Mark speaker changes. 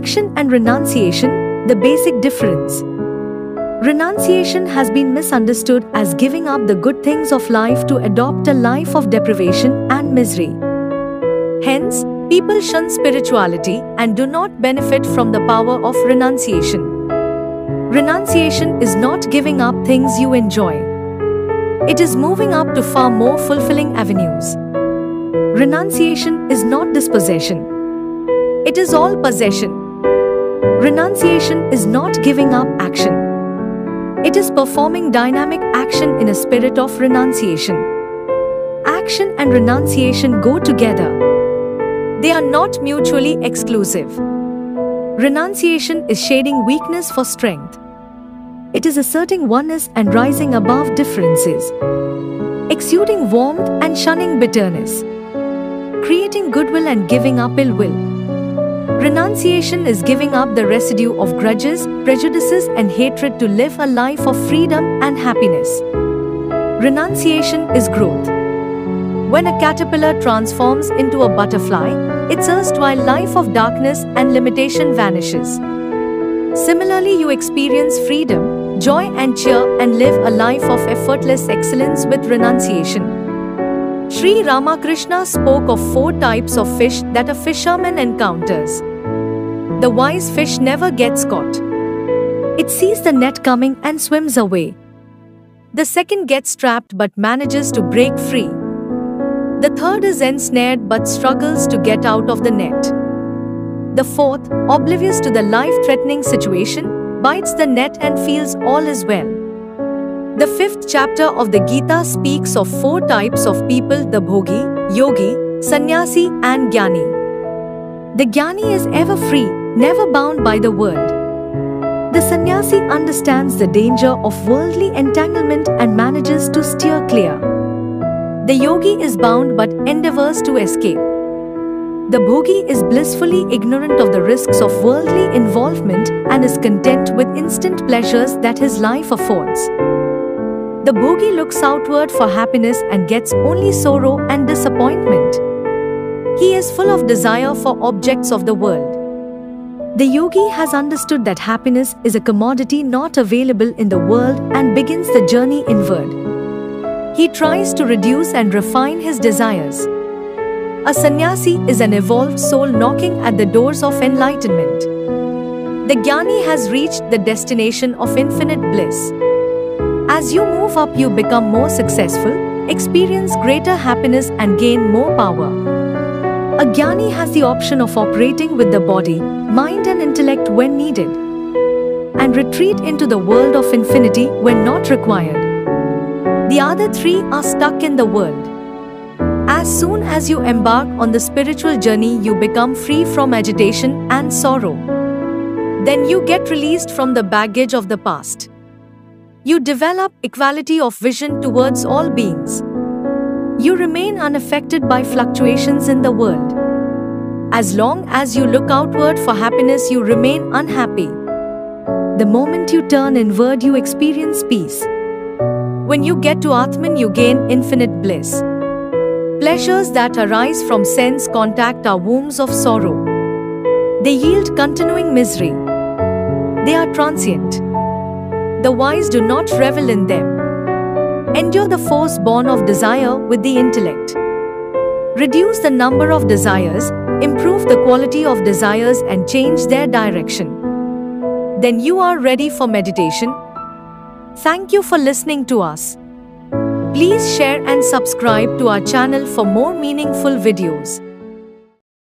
Speaker 1: Action and renunciation, the basic difference. Renunciation has been misunderstood as giving up the good things of life to adopt a life of deprivation and misery. Hence, people shun spirituality and do not benefit from the power of renunciation. Renunciation is not giving up things you enjoy. It is moving up to far more fulfilling avenues. Renunciation is not dispossession. It is all possession. Renunciation is not giving up action. It is performing dynamic action in a spirit of renunciation. Action and renunciation go together. They are not mutually exclusive. Renunciation is shading weakness for strength. It is asserting oneness and rising above differences. Exuding warmth and shunning bitterness. Creating goodwill and giving up ill will. Renunciation is giving up the residue of grudges, prejudices, and hatred to live a life of freedom and happiness. Renunciation is growth. When a caterpillar transforms into a butterfly, its erstwhile life of darkness and limitation vanishes. Similarly, you experience freedom, joy, and cheer and live a life of effortless excellence with renunciation. Sri Ramakrishna spoke of 4 types of fish that a fisherman encounters. The wise fish never gets caught. It sees the net coming and swims away. The second gets trapped but manages to break free. The third is ensnared but struggles to get out of the net. The fourth, oblivious to the life-threatening situation, bites the net and feels all is well. The 5th chapter of the Gita speaks of 4 types of people: the bhogi, yogi, sannyasi, and jnani. The jnani is ever free, never bound by the world. The sannyasi understands the danger of worldly entanglement and manages to steer clear. The yogi is bound but endeavors to escape. The bhogi is blissfully ignorant of the risks of worldly involvement and is content with instant pleasures that his life affords. The bhogi looks outward for happiness and gets only sorrow and disappointment. He is full of desire for objects of the world. The yogi has understood that happiness is a commodity not available in the world and begins the journey inward. He tries to reduce and refine his desires. A sannyasi is an evolved soul knocking at the doors of enlightenment. The jnani has reached the destination of infinite bliss. As you move up, you become more successful, experience greater happiness, and gain more power. A jnani has the option of operating with the body, mind, and intellect when needed, and retreat into the world of infinity when not required. The other 3 are stuck in the world. As soon as you embark on the spiritual journey, you become free from agitation and sorrow. Then you get released from the baggage of the past. You develop equality of vision towards all beings. You remain unaffected by fluctuations in the world. As long as you look outward for happiness, you remain unhappy. The moment you turn inward, you experience peace. When you get to Atman, you gain infinite bliss. Pleasures that arise from sense contact are wombs of sorrow. They yield continuing misery. They are transient. The wise do not revel in them. Endure the force born of desire with the intellect. Reduce the number of desires, improve the quality of desires, and change their direction. Then you are ready for meditation. Thank you for listening to us. Please share and subscribe to our channel for more meaningful videos.